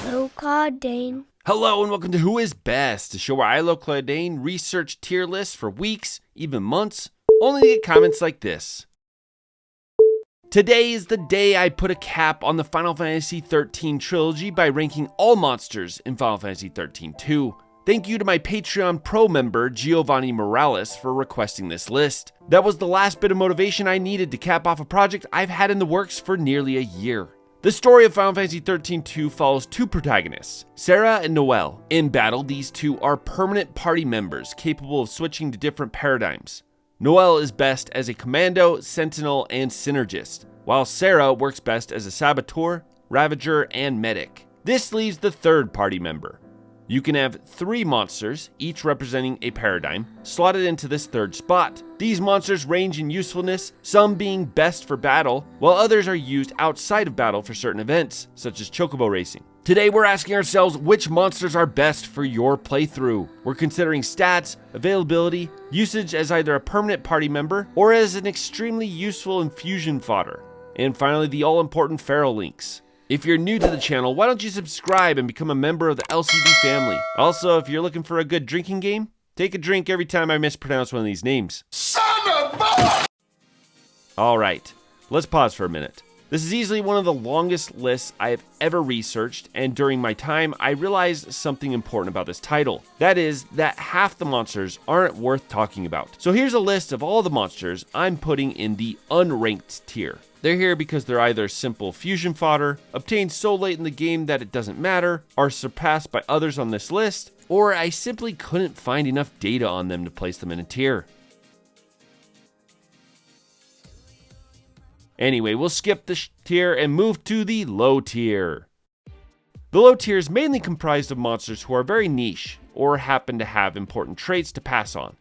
Claudine. Hello and welcome to Who Is Best, a show where I, Claudine, research tier lists for weeks, even months, only to get comments like this. Today is the day I put a cap on the Final Fantasy XIII trilogy by ranking all monsters in Final Fantasy XIII-2. Thank you to my Patreon Pro member, Giovanni Morales, for requesting this list. That was the last bit of motivation I needed to cap off a project I've had in the works for nearly a year. The story of Final Fantasy XIII-2 follows two protagonists, Sarah and Noelle. In battle, these two are permanent party members capable of switching to different paradigms. Noelle is best as a commando, sentinel, and synergist, while Sarah works best as a saboteur, ravager, and medic. This leaves the third party member. You can have 3 monsters, each representing a paradigm, slotted into this third spot. These monsters range in usefulness, some being best for battle, while others are used outside of battle for certain events, such as chocobo racing. Today we're asking ourselves which monsters are best for your playthrough. We're considering stats, availability, usage as either a permanent party member or as an extremely useful infusion fodder, and finally the all-important feral links. If you're new to the channel, why don't you subscribe and become a member of the LCD family? Also, if you're looking for a good drinking game, take a drink every time I mispronounce one of these names. Son of a... Alright, let's pause for a minute. This is easily one of the longest lists I have ever researched, and during my time, I realized something important about this title. That is, that half the monsters aren't worth talking about. So here's a list of all the monsters I'm putting in the unranked tier. They're here because they're either simple fusion fodder, obtained so late in the game that it doesn't matter, are surpassed by others on this list, or I simply couldn't find enough data on them to place them in a tier. Anyway, we'll skip this tier and move to the low tier. The low tier is mainly comprised of monsters who are very niche, or happen to have important traits to pass on.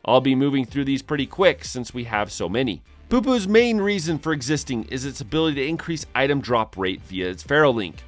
I'll be moving through these pretty quick since we have so many. Poo-Poo's main reason for existing is its ability to increase item drop rate via its feral link.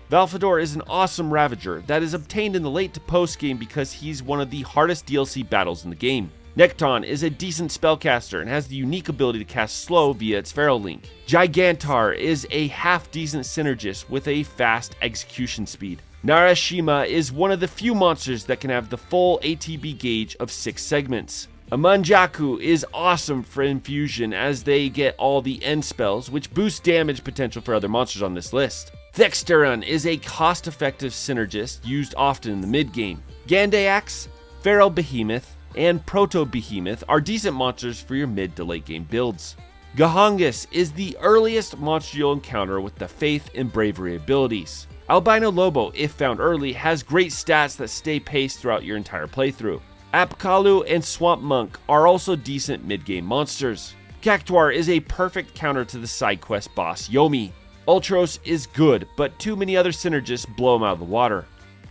Valfador is an awesome Ravager that is obtained in the late to post game because he's one of the hardest DLC battles in the game. Nekton is a decent spellcaster and has the unique ability to cast slow via its feral link. Gigantar is a half-decent synergist with a fast execution speed. Narashima is one of the few monsters that can have the full ATB gauge of 6 segments. A Manjaku is awesome for infusion as they get all the end spells, which boost damage potential for other monsters on this list. Thexteron is a cost-effective synergist used often in the mid-game. Gandax, Feral Behemoth, and Proto-Behemoth are decent monsters for your mid to late game builds. Gahongus is the earliest monster you'll encounter with the Faith and Bravery abilities. Albino Lobo, if found early, has great stats that stay paced throughout your entire playthrough. Apkalu and Swamp Monk are also decent mid-game monsters. Cactuar is a perfect counter to the side quest boss Yomi. Ultros is good, but too many other synergists blow him out of the water.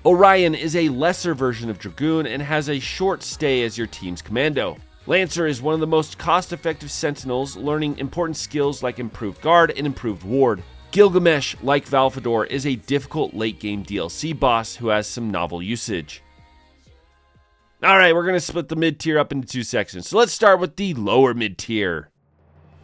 Orion is a lesser version of Dragoon and has a short stay as your team's commando. Lancer is one of the most cost-effective sentinels, learning important skills like improved guard and improved ward. Gilgamesh, like Valfador, is a difficult late-game DLC boss who has some novel usage. Alright, we're going to split the mid-tier up into 2 sections, so let's start with the lower mid-tier.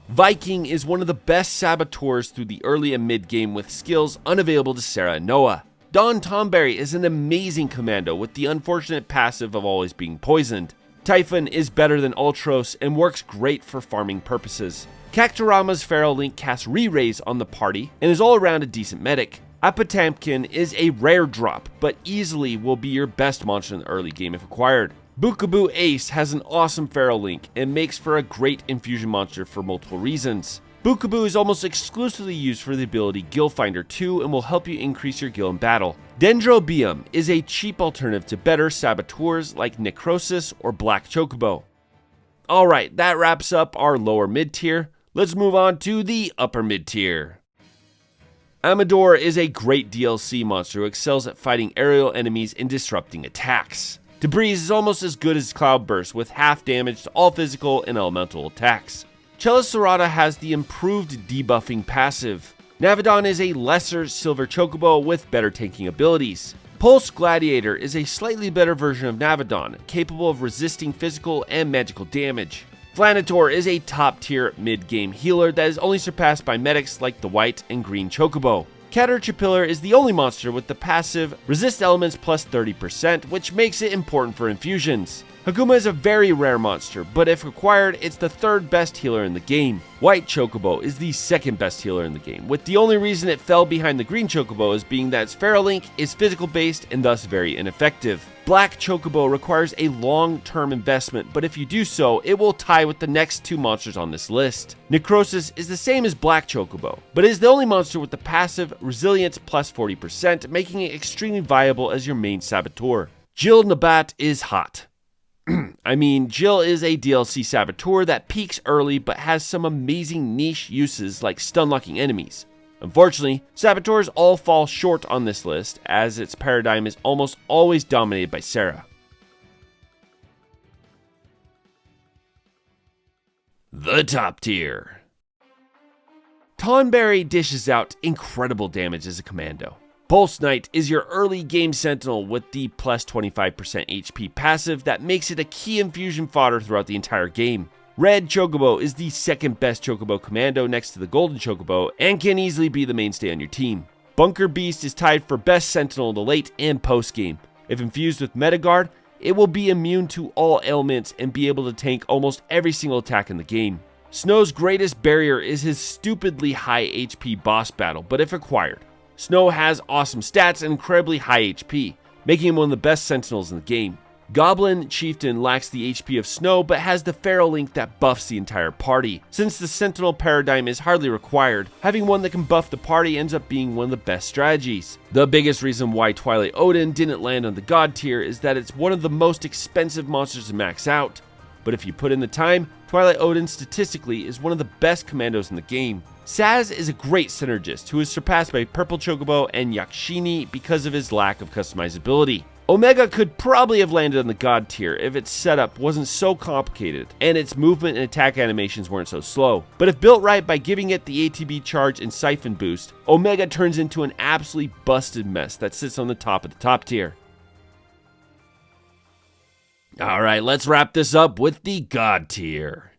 Viking is one of the best saboteurs through the early and mid-game with skills unavailable to Sarah and Noah. Don Tomberry is an amazing commando with the unfortunate passive of always being poisoned. Typhon is better than Ultros and works great for farming purposes. Cacturama's feral link casts re-raise on the party and is all around a decent medic. Apotamkin is a rare drop, but easily will be your best monster in the early game if acquired. Bookaboo Ace has an awesome feral link and makes for a great infusion monster for multiple reasons. Bookaboo is almost exclusively used for the ability Gillfinder 2 and will help you increase your gil in battle. Dendrobium is a cheap alternative to better saboteurs like Necrosis or Black Chocobo. Alright, that wraps up our lower mid tier. Let's move on to the upper mid tier. Amador is a great DLC monster who excels at fighting aerial enemies and disrupting attacks. Debris is almost as good as Cloudburst with half damage to all physical and elemental attacks. Cheliceratta has the improved debuffing passive. Navidon is a lesser silver chocobo with better tanking abilities. Pulse Gladiator is a slightly better version of Navidon, capable of resisting physical and magical damage. Flanitor is a top tier mid-game healer that is only surpassed by medics like the white and green chocobo. Caterpillar is the only monster with the passive Resist Elements plus 30%, which makes it important for infusions. Hakuma is a very rare monster, but if required, it's the third best healer in the game. White Chocobo is the second best healer in the game, with the only reason it fell behind the Green Chocobo as being that its Feral Link is physical based and thus very ineffective. Black Chocobo requires a long-term investment, but if you do so, it will tie with the next two monsters on this list. Necrosis is the same as Black Chocobo, but is the only monster with the passive Resilience plus 40%, making it extremely viable as your main Saboteur. Jill Nabat is hot. I mean, Jill is a DLC Saboteur that peaks early but has some amazing niche uses like stun-locking enemies. Unfortunately, Saboteurs all fall short on this list as its paradigm is almost always dominated by Sarah. The top tier. Tonberry dishes out incredible damage as a commando. Pulse Knight is your early game sentinel with the plus 25% HP passive that makes it a key infusion fodder throughout the entire game. Red Chocobo is the second best Chocobo commando next to the Golden Chocobo and can easily be the mainstay on your team. Bunker Beast is tied for best sentinel in the late and post game. If infused with Metaguard, it will be immune to all ailments and be able to tank almost every single attack in the game. Snow's greatest barrier is his stupidly high HP boss battle, but if required. Snow has awesome stats and incredibly high HP, making him one of the best sentinels in the game. Goblin Chieftain lacks the HP of Snow but has the Feral Link that buffs the entire party. Since the sentinel paradigm is hardly required, having one that can buff the party ends up being one of the best strategies. The biggest reason why Twilight Odin didn't land on the God tier is that it's one of the most expensive monsters to max out. But if you put in the time, Twilight Odin statistically is one of the best commandos in the game. Saz is a great synergist who is surpassed by Purple Chocobo and Yakshini because of his lack of customizability. Omega could probably have landed on the God tier if its setup wasn't so complicated and its movement and attack animations weren't so slow. But if built right by giving it the ATB charge and Siphon boost, Omega turns into an absolutely busted mess that sits on the top of the top tier. Alright, let's wrap this up with the God tier.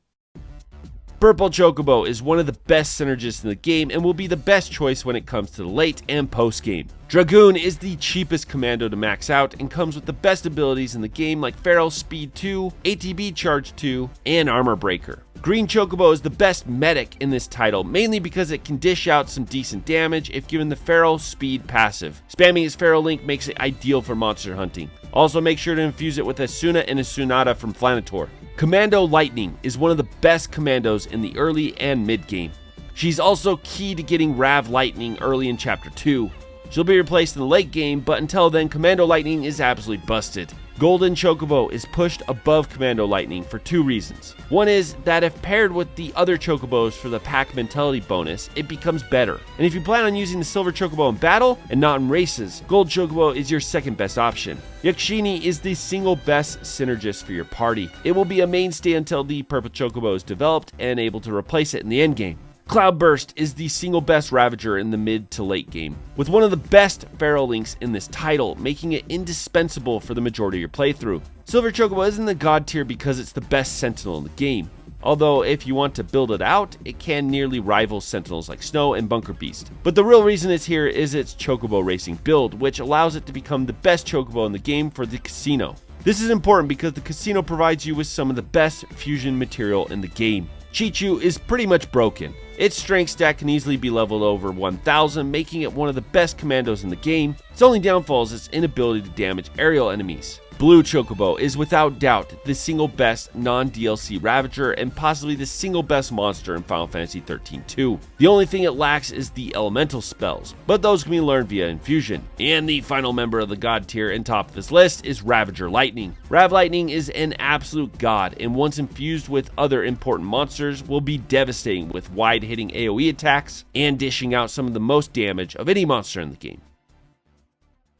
Purple Chocobo is one of the best synergists in the game and will be the best choice when it comes to the late and post game. Dragoon is the cheapest commando to max out and comes with the best abilities in the game like Feral Speed 2, ATB Charge 2, and Armor Breaker. Green Chocobo is the best medic in this title, mainly because it can dish out some decent damage if given the Feral Speed passive. Spamming its Feral Link makes it ideal for monster hunting. Also make sure to infuse it with a Suna and a Sunada from Flanator. Commando Lightning is one of the best commandos in the early and mid game. She's also key to getting Rav Lightning early in Chapter 2. She'll be replaced in the late game, but until then, Commando Lightning is absolutely busted. Golden Chocobo is pushed above Commando Lightning for two reasons. One is that if paired with the other Chocobos for the pack mentality bonus, it becomes better. And if you plan on using the Silver Chocobo in battle and not in races, Gold Chocobo is your second best option. Yakshini is the single best synergist for your party. It will be a mainstay until the Purple Chocobo is developed and able to replace it in the endgame. Cloudburst is the single best Ravager in the mid to late game, with one of the best Feral Links in this title, making it indispensable for the majority of your playthrough. Silver Chocobo is in the God tier because it's the best Sentinel in the game, although if you want to build it out, it can nearly rival Sentinels like Snow and Bunker Beast. But the real reason it's here is its Chocobo racing build, which allows it to become the best Chocobo in the game for the casino. This is important because the casino provides you with some of the best fusion material in the game. Chichu is pretty much broken. Its strength stat can easily be leveled over 1000, making it one of the best commandos in the game. Its only downfall is its inability to damage aerial enemies. Blue Chocobo is without doubt the single best non-DLC Ravager and possibly the single best monster in Final Fantasy XIII-2. The only thing it lacks is the elemental spells, but those can be learned via infusion. And the final member of the God tier and top of this list is Ravager Lightning. Rav Lightning is an absolute god, and once infused with other important monsters will be devastating with wide-hitting AoE attacks and dishing out some of the most damage of any monster in the game.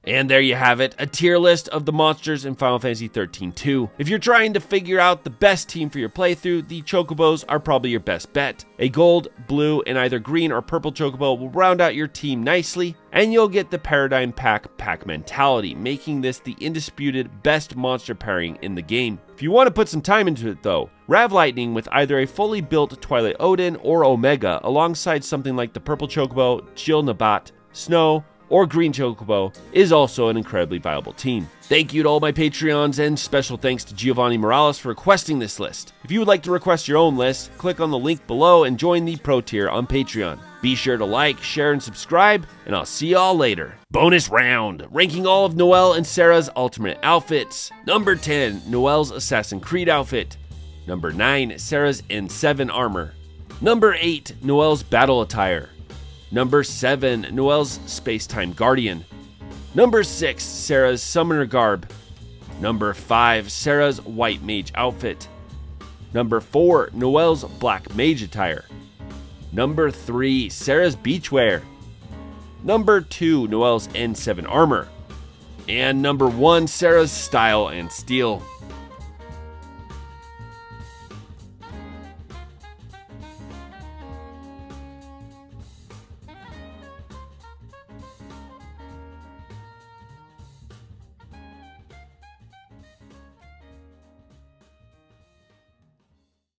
And there you have it, a tier list of the monsters in Final Fantasy XIII-2. If you're trying to figure out the best team for your playthrough, the Chocobos are probably your best bet. A gold, blue, and either green or purple Chocobo will round out your team nicely, and you'll get the Paradigm pack mentality, making this the undisputed best monster pairing in the game. If you want to put some time into it though, Rav Lightning with either a fully built Twilight Odin or Omega alongside something like the Purple Chocobo, Jill Nabat, Snow, or Green Chocobo is also an incredibly viable team. Thank you to all my Patreons, and special thanks to Giovanni Morales for requesting this list. If you would like to request your own list, click on the link below and join the Pro tier on Patreon. Be sure to like, share, and subscribe, and I'll see y'all later. Bonus round, ranking all of Noelle and Sarah's alternate outfits. Number 10, Noelle's Assassin's Creed outfit. Number 9, Sarah's N7 armor. Number 8, Noelle's battle attire. Number 7, Noelle's Space-Time Guardian. Number 6, Sarah's Summoner Garb. Number 5, Sarah's White Mage outfit. Number 4, Noelle's Black Mage attire. Number 3, Sarah's Beachwear. Number 2, Noelle's N7 armor. And number 1, Sarah's Style and Steel.